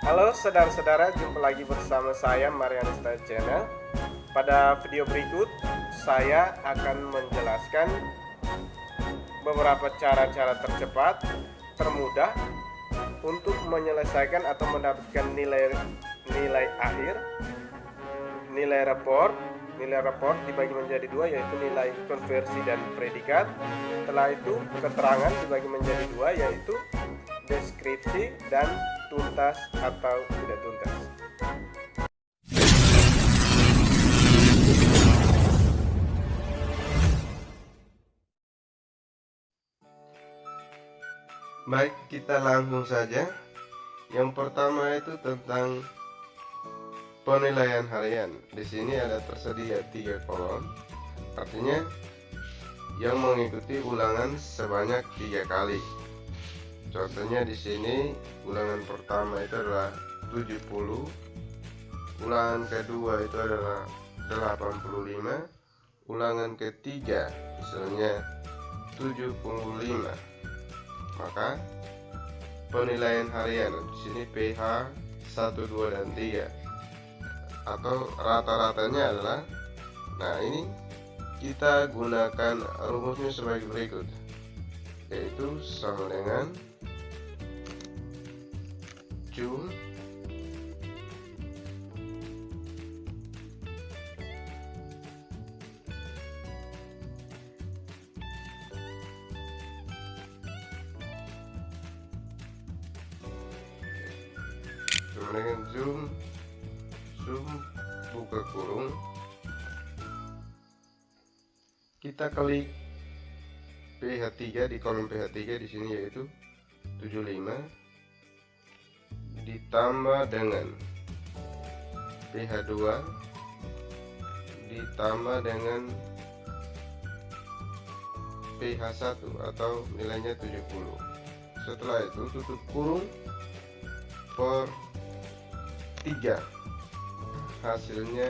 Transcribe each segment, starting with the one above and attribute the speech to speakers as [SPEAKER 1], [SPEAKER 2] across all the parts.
[SPEAKER 1] Halo saudara-saudara, jumpa lagi bersama saya Marianista Channel. Pada video berikut, saya akan menjelaskan beberapa cara-cara tercepat, termudah untuk menyelesaikan atau mendapatkan nilai akhir, nilai raport. Nilai raport dibagi menjadi dua, yaitu nilai konversi dan predikat. Setelah itu, keterangan dibagi menjadi dua, yaitu deskripsi dan tuntas atau tidak tuntas. Baik, kita langsung saja. Yang pertama itu tentang penilaian harian. Di sini ada tersedia 3 kolom. Artinya yang mengikuti ulangan sebanyak 3 kali. Contohnya di sini ulangan pertama itu adalah 70, ulangan kedua itu adalah 85, ulangan ketiga misalnya 75. Maka penilaian harian di sini PH 1, 2 dan 3 atau rata-ratanya adalah, nah ini kita gunakan rumusnya sebagai berikut, yaitu sama dengan jum zoom buka kurung, kita klik PH3 di kolom PH3 di sini, yaitu 75 ditambah dengan PH2 ditambah dengan PH1 atau nilainya 70. Setelah itu tutup kurung per 3, hasilnya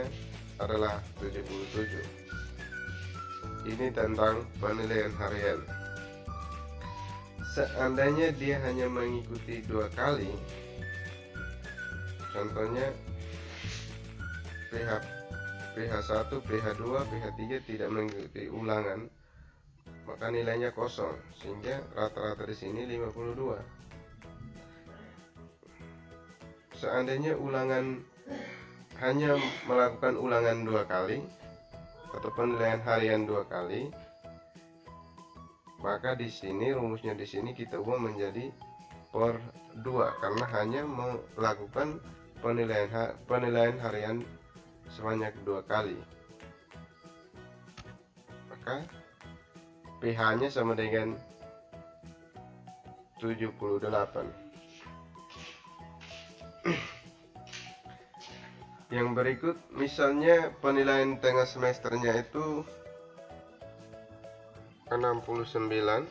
[SPEAKER 1] adalah 77. Ini tentang penilaian harian. Seandainya dia hanya mengikuti 2 kali, contohnya PH1, PH2, PH3 tidak mengikuti ulangan, maka nilainya kosong, sehingga rata-rata di sini 52. Seandainya ulangan hanya melakukan ulangan 2 kali atau penilaian harian 2 kali, maka di sini rumusnya di sini kita ubah menjadi per 2 karena hanya melakukan penilaian harian sebanyak 2 kali. Maka pH-nya sama dengan 78. Yang berikut misalnya penilaian tengah semesternya itu 69,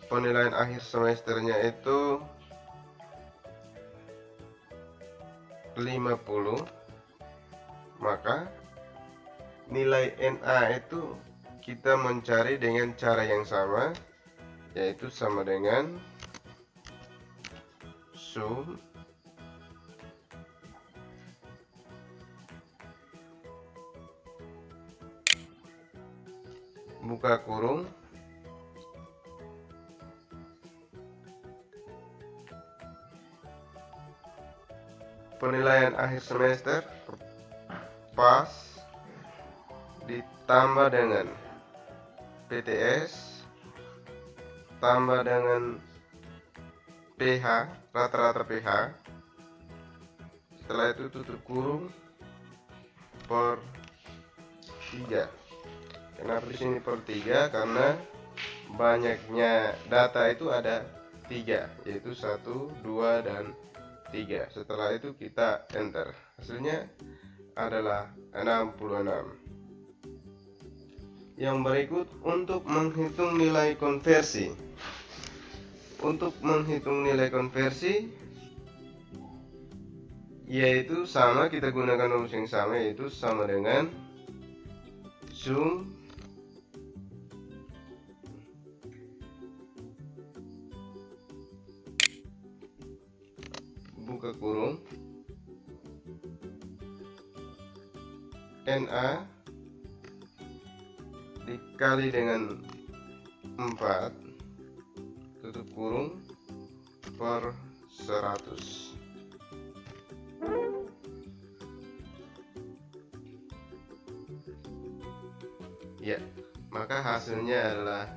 [SPEAKER 1] penilaian akhir semesternya itu 50, maka nilai NA itu kita mencari dengan cara yang sama, yaitu sama dengan sum buka kurung penilaian akhir semester pas ditambah dengan PTS tambah dengan PH, rata-rata PH. Setelah itu tutup kurung per 3. Kenapa di sini per 3? Karena banyaknya data itu ada 3, yaitu 1, 2 dan 3. Setelah itu kita enter. Hasilnya adalah 66. Yang berikut untuk menghitung nilai konversi. Untuk menghitung nilai konversi yaitu sama, kita gunakan rumus yang sama, yaitu sama dengan sum buka kurung NA dikali dengan 4 tutup kurung per 100. Ya, maka hasilnya adalah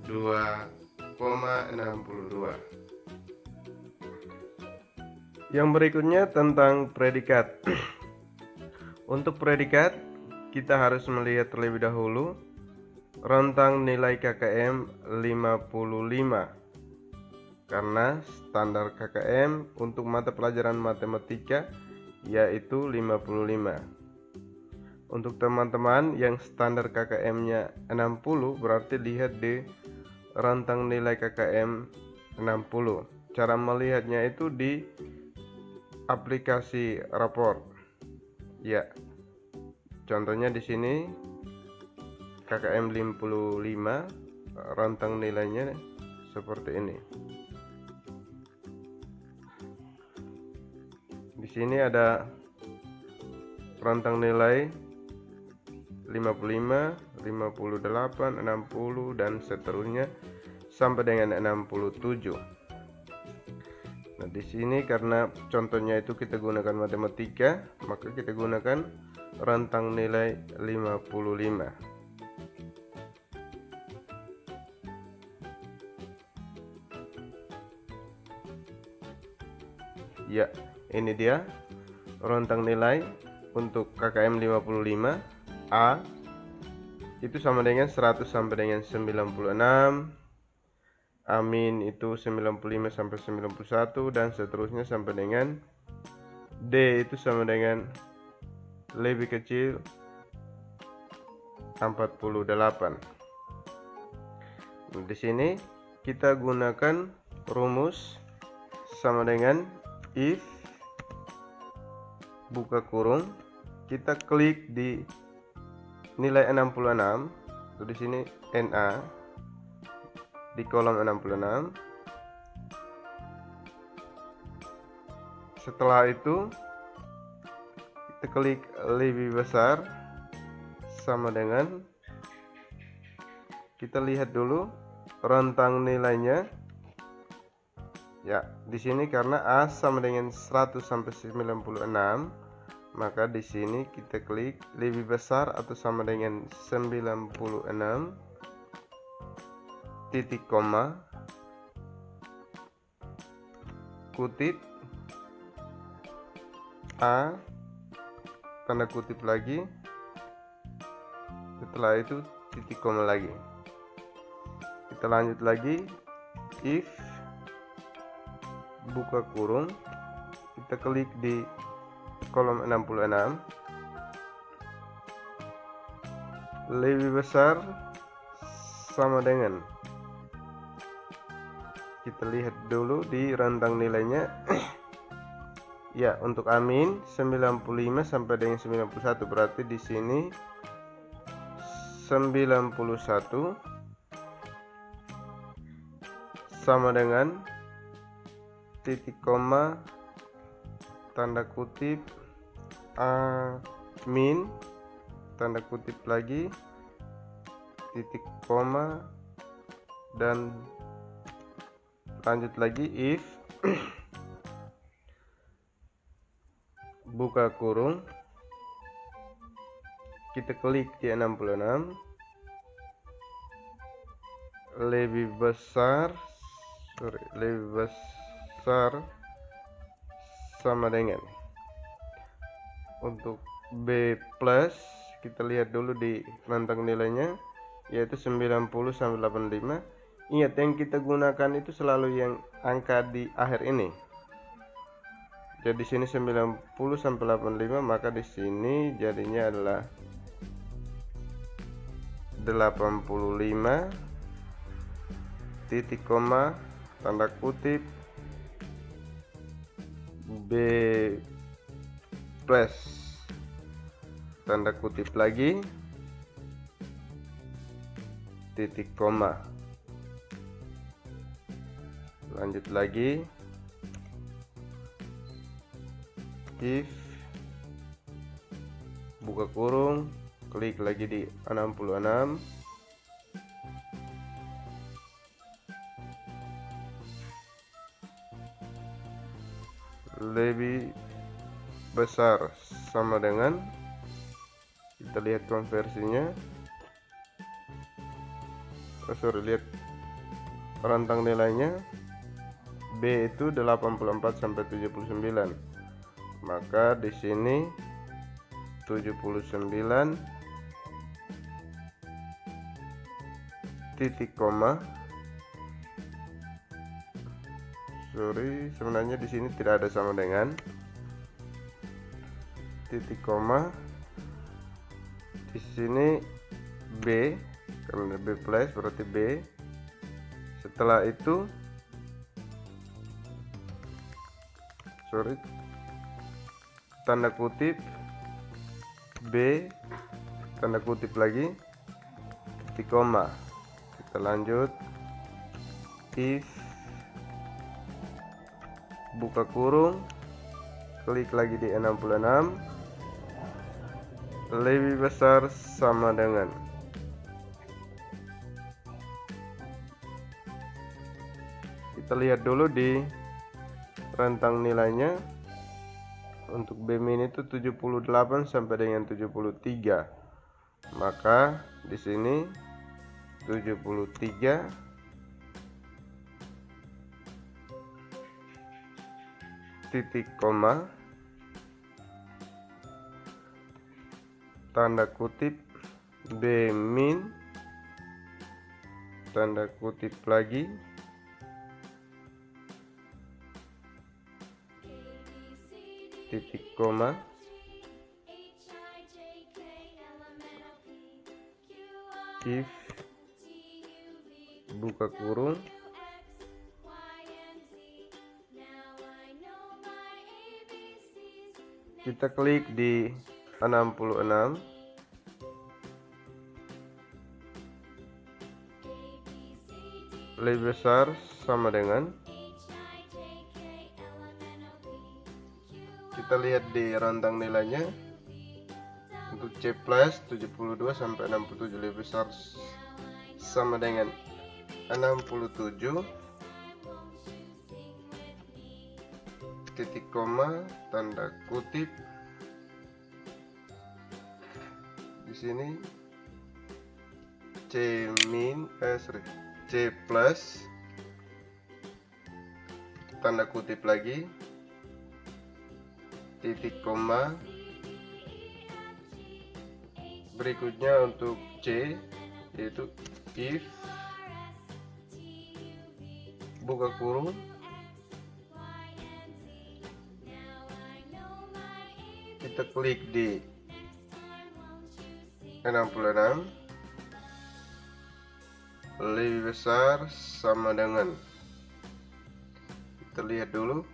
[SPEAKER 1] 2,62. Yang berikutnya tentang predikat. Untuk predikat kita harus melihat terlebih dahulu rentang nilai KKM 55, karena standar KKM untuk mata pelajaran matematika yaitu 55. Untuk teman-teman yang standar KKM-nya 60, berarti lihat di rentang nilai KKM 60. Cara melihatnya itu di aplikasi raport. Ya. Contohnya di sini KKM 55, rentang nilainya seperti ini. Di sini ada rentang nilai 55, 58, 60 dan seterusnya sampai dengan 67. Nah, di sini karena contohnya itu kita gunakan matematika, maka kita gunakan rentang nilai 55. Ya, ini dia rentang nilai untuk KKM 55. A itu sama dengan 100 sampai dengan 96, amin itu 95 sampai 91 dan seterusnya sampai dengan D itu sama dengan lebih kecil 48. Nah, di sini kita gunakan rumus sama dengan if buka kurung, kita klik di nilai 66, itu di sini NA di kolom 66. Setelah itu kita klik lebih besar sama dengan, kita lihat dulu rentang nilainya. Ya, di sini karena A sama dengan 100 sampai 96, maka di sini kita klik lebih besar atau sama dengan 96 titik koma kutip A tanda kutip lagi, setelah itu titik koma lagi. Kita lanjut lagi, if buka kurung, kita klik di kolom 66, lebih besar sama dengan, kita lihat dulu di rentang nilainya. Ya, untuk amin 95 sampai dengan 91, berarti di sini 91 sama dengan titik koma tanda kutip amin tanda kutip lagi titik koma dan lanjut lagi if buka kurung, kita klik di 66, lebih besar sama dengan, untuk B plus kita lihat dulu di rentang nilainya yaitu 90 sampai 85. Ingat, yang kita gunakan itu selalu yang angka di akhir ini. Jadi sini 90 sampai 85, maka di sini jadinya adalah 85 titik koma tanda kutip B plus tanda kutip lagi titik koma, lanjut lagi if buka kurung, klik lagi di 66, lebih besar sama dengan, kita lihat konversinya, lihat rentang nilainya. B itu 84 sampai 79, maka di sini 79 titik koma, sebenarnya di sini tidak ada sama dengan, titik koma, di sini B, karena B plus berarti B. Setelah itu tanda kutip B, tanda kutip lagi, titik koma. Kita lanjut, if buka kurung, klik lagi di 66, lebih besar sama dengan. Kita lihat dulu di rentang nilainya. Untuk B min itu 78 sampai dengan 73, maka di sini 73 titik koma, tanda kutip B min, tanda kutip lagi, titik koma, if buka kurung, kita klik di 66, lebih besar sama dengan, kita lihat di rentang nilainya. Untuk C plus 72 sampai 67, lebih besar sama dengan 67 titik koma, tanda kutip, di sini C plus, tanda kutip lagi, titik koma. Berikutnya untuk C, yaitu if buka kurung, kita klik di 66, lebih besar sama dengan, kita lihat dulu,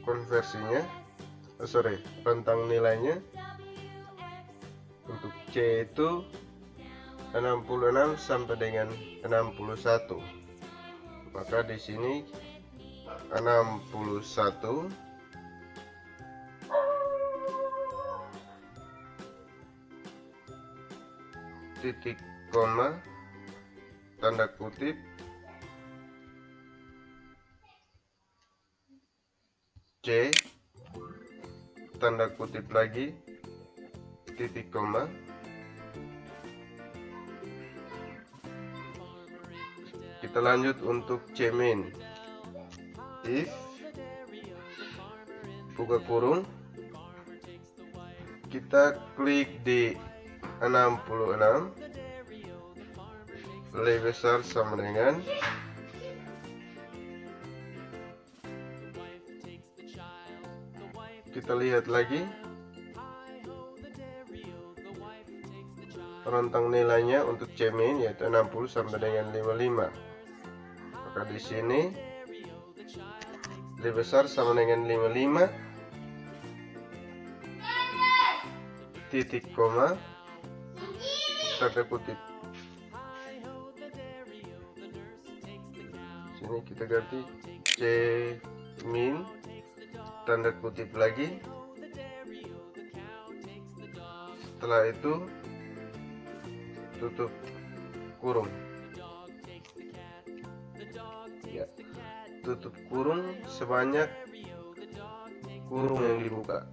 [SPEAKER 1] konversinya, rentang nilainya. Untuk C itu 66 sampai dengan 61, maka di sini 61 titik koma, tanda kutip, C, tanda kutip lagi, titik koma. Kita lanjut untuk C min, if buka kurung, kita klik di 66, lebih besar sama dengan, kita lihat lagi rentang nilainya untuk C min, yaitu 60 sampai dengan 55, maka di sini lebih besar sama dengan 55 titik koma, tanda kutip Sini kita ganti C min, tanda kutip lagi. Setelah itu tutup kurung. Ya, tutup kurung sebanyak kurung yang dibuka.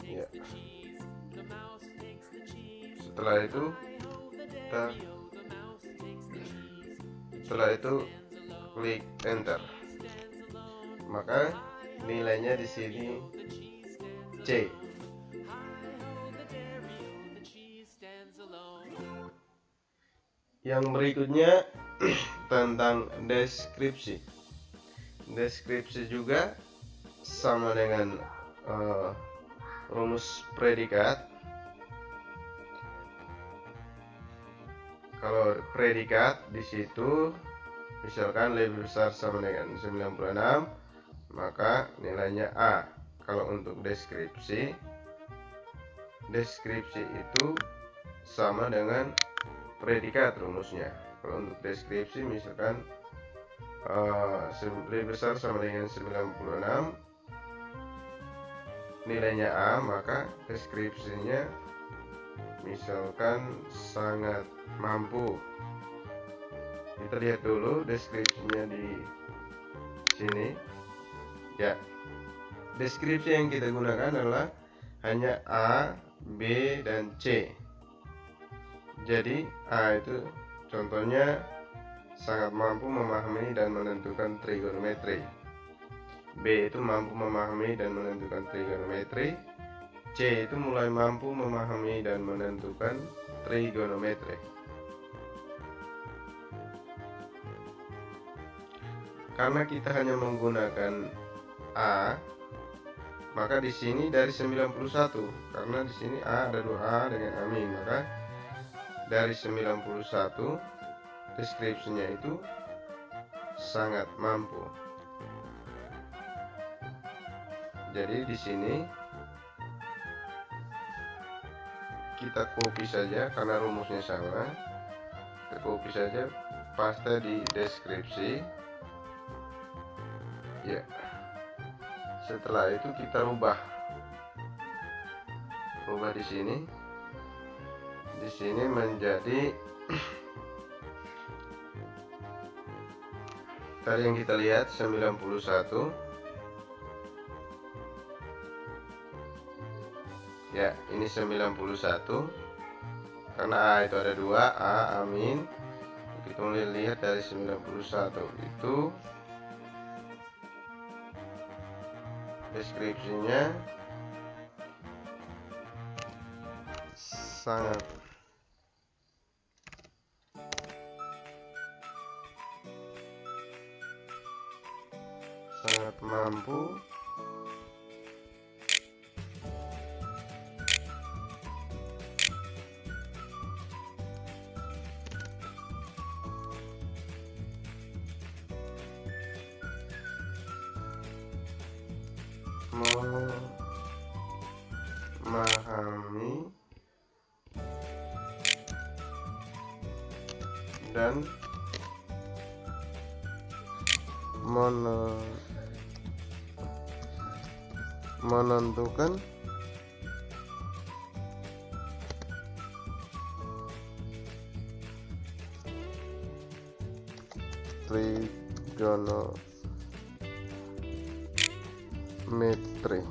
[SPEAKER 1] Ya. Setelah itu klik enter, maka nilainya di sini C. Yang berikutnya tentang deskripsi. Deskripsi juga sama dengan rumus predikat. Kalau predikat di situ misalkan lebih besar sama dengan 96, maka nilainya A. Kalau untuk deskripsi itu sama dengan predikat rumusnya. Kalau untuk deskripsi misalkan lebih besar sama dengan 96, nilainya A, maka deskripsinya misalkan sangat mampu. Kita lihat dulu deskripsinya di sini. Ya, deskripsi yang kita gunakan adalah hanya A, B, dan C. Jadi A itu contohnya sangat mampu memahami dan menentukan trigonometri. B itu mampu memahami dan menentukan trigonometri. C itu mulai mampu memahami dan menentukan trigonometri. Karena kita hanya menggunakan A, maka di sini dari 91, karena di sini A ada 2A dengan amin, maka dari 91 deskripsinya itu sangat mampu. Jadi di sini kita copy saja karena rumusnya sama. Kita copy saja, paste di deskripsi. Ya. Setelah itu kita rubah di sini. Di sini menjadi tadi yang kita lihat 91. Ya, ini 91 karena A itu ada 2, A amin. Kita mulai lihat dari 91 itu deskripsinya sangat mampu memahami dan menentukan trigonometri.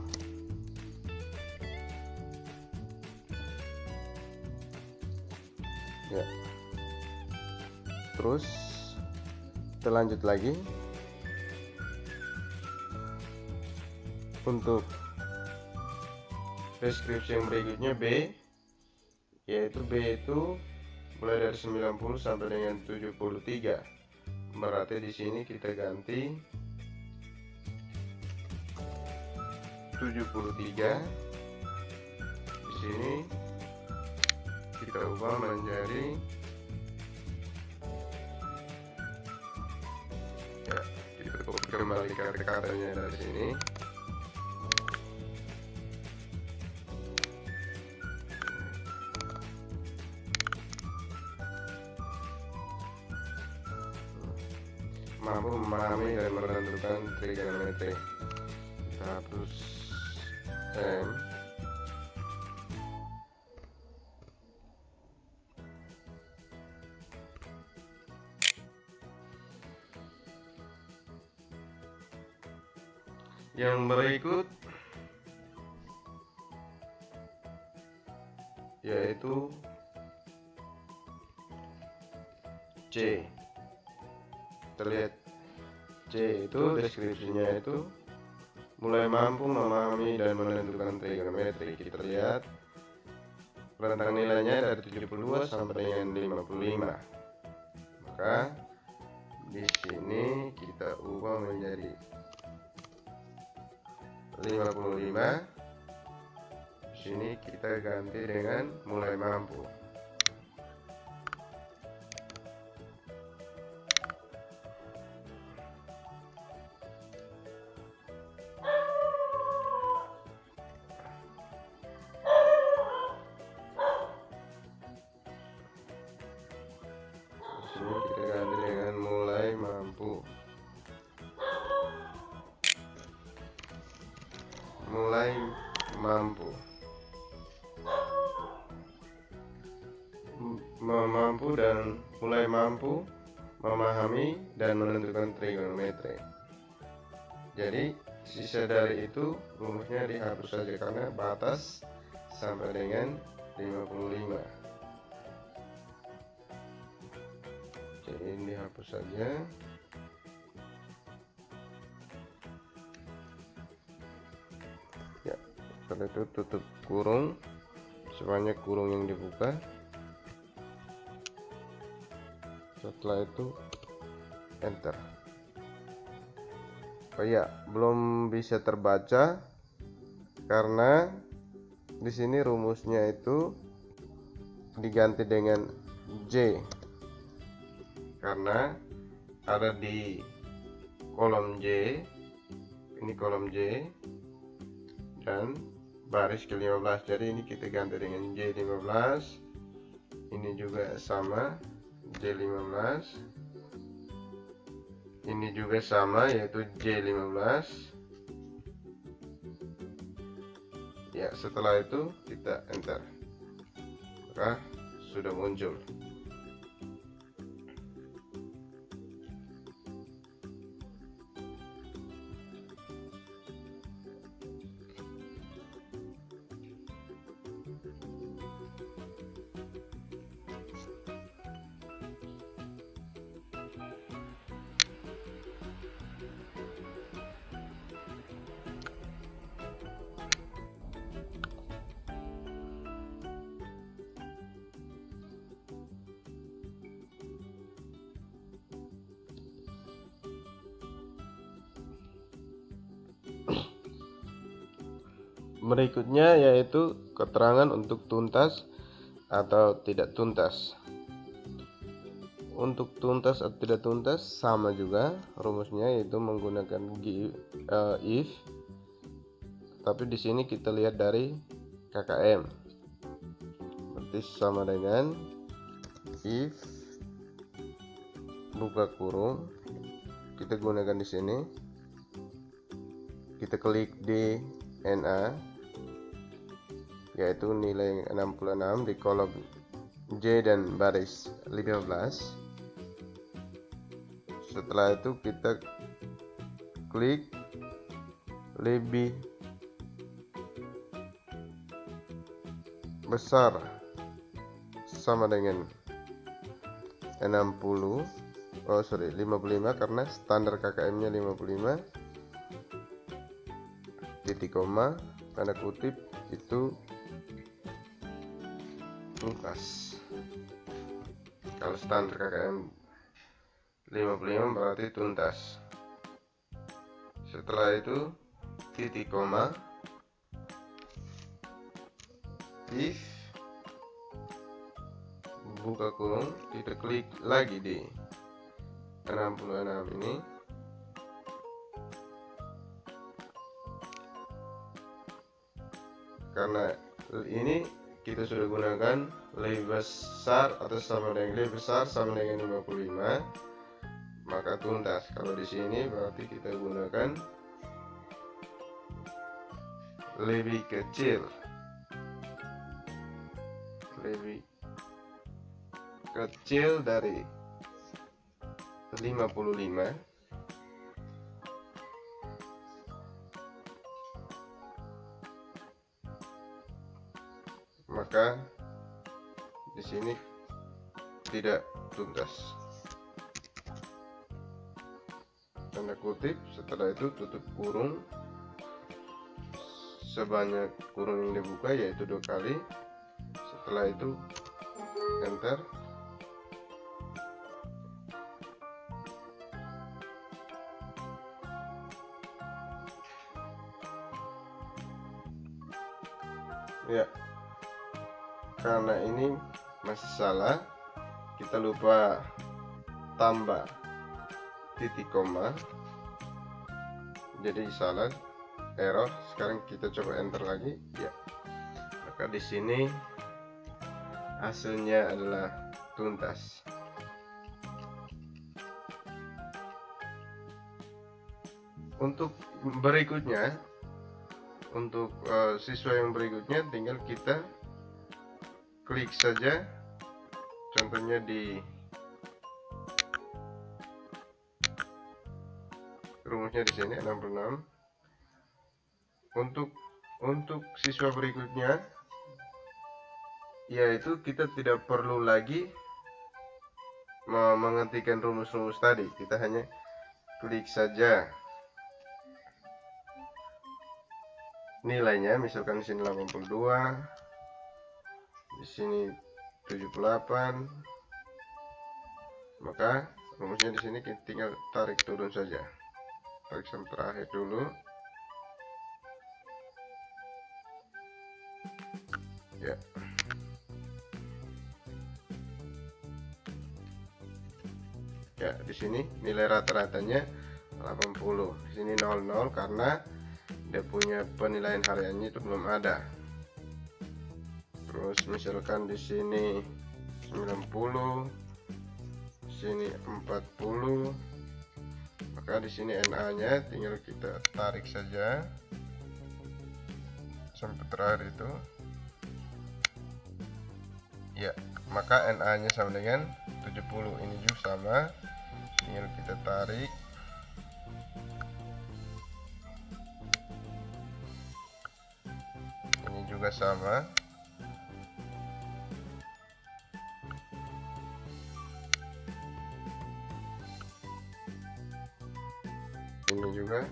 [SPEAKER 1] Ya. Terus kita lanjut lagi untuk deskripsi yang berikutnya B, yaitu B itu mulai dari 90 sampai dengan 73. Berarti di sini kita ganti 73. Di sini kita ubah menjadi ya, kita copy kembali kata-katanya dari sini. Mampu memahami dan menentukan trigonometri. Kita hapus M. Yang berikut yaitu C. Kita lihat C itu deskripsinya itu mulai mampu memahami dan menentukan trigonometri. Kita lihat rentang nilainya dari 72 sampai dengan 55. Maka di sini kita ubah menjadi 55. Di sini kita ganti dengan mulai mampu. Di sini kita ganti dengan mulai mampu. Mulai mampu. Mampu dan mulai mampu memahami dan menentukan trigonometri. Jadi sisa dari itu rumusnya dihapus saja karena batas sampai dengan 55. Jadi ini dihapus saja. Ya, setelah itu tutup kurung sebanyak kurung yang dibuka. Setelah itu enter. Oh ya, belum bisa terbaca karena di sini rumusnya itu diganti dengan J karena ada di kolom J. Ini kolom J dan baris ke-15. Jadi ini kita ganti dengan J15. Ini juga sama J15. Ini juga sama yaitu J15. Ya, setelah itu kita enter. Maka sudah muncul. Berikutnya yaitu keterangan untuk tuntas atau tidak tuntas. Untuk tuntas atau tidak tuntas sama juga rumusnya, yaitu menggunakan if. Tapi di sini kita lihat dari KKM. Berarti sama dengan if buka kurung, kita gunakan di sini. Kita klik di NA, yaitu nilai 66 di kolom J dan baris 15. Setelah itu kita klik lebih besar sama dengan 55 karena standar KKM nya 55, titik koma tanda kutip itu tuntas. Kalau standar KKM 55 berarti tuntas. Setelah itu titik koma, if buka kurung, kita klik lagi di 66 ini, karena ini kita sudah gunakan lebih besar atau sama dengan lebih besar sama dengan 55, maka tuntas. Kalau di sini berarti kita gunakan lebih kecil dari 55, maka di sini tidak tuntas. Tanda kutip, setelah itu tutup kurung sebanyak kurung yang dibuka, yaitu 2 kali. Setelah itu enter. Ya, karena ini masih salah, kita lupa tambah titik koma, jadi salah, error. Sekarang kita coba enter lagi. Ya, maka di sini hasilnya adalah tuntas. Untuk berikutnya, untuk siswa yang berikutnya, tinggal kita klik saja, contohnya di rumusnya di sini 66. Untuk siswa berikutnya, yaitu kita tidak perlu lagi mengetikkan rumus-rumus tadi, kita hanya klik saja nilainya. Misalkan di sini 82, di sini 78, maka rumusnya di sini kita tinggal tarik turun saja, tarik sampai terakhir dulu. Ya, ya, di sini nilai rata-ratanya 80. Di sini 00 karena dia punya penilaian hariannya itu belum ada. Terus misalkan di sini 90, di sini 40, maka di sini NA-nya tinggal kita tarik saja sampai terakhir itu. Ya, maka NA-nya sama dengan 70. Ini juga sama, tinggal kita tarik. Ini juga sama. Ini juga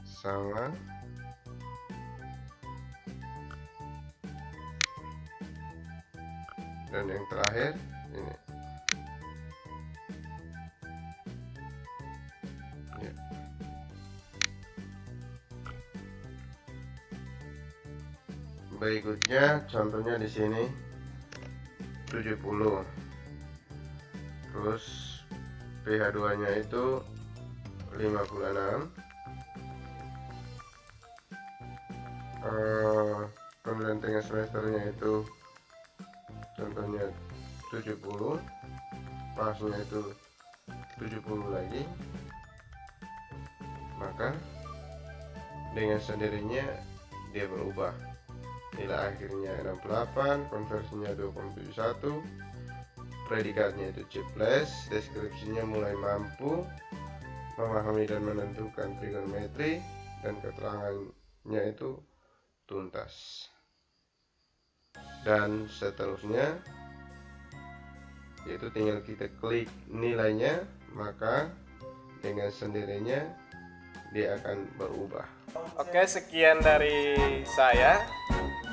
[SPEAKER 1] sama. Dan yang terakhir ini. Ya. Berikutnya contohnya di sini 70. Terus pH2 nya itu 56. Kemudian tengah semesternya itu contohnya 70, pasnya itu 70 lagi, maka dengan sendirinya dia berubah. Nilai akhirnya 68, konversinya 2,71, predikatnya itu C+, deskripsinya mulai mampu memahami dan menentukan trigonometri, dan keterangannya itu tuntas. Dan seterusnya, yaitu tinggal kita klik nilainya, maka dengan sendirinya dia akan berubah. Oke, sekian dari saya.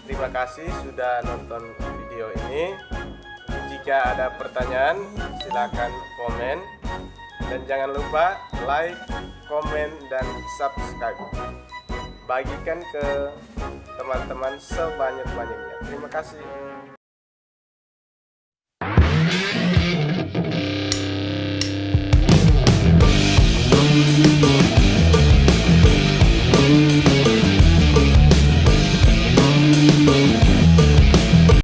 [SPEAKER 1] Terima kasih sudah nonton video ini. Jika ada pertanyaan, silakan komen, dan jangan lupa like, komen, dan subscribe. Bagikan ke teman-teman sebanyak-banyaknya. Terima kasih.
[SPEAKER 2] you.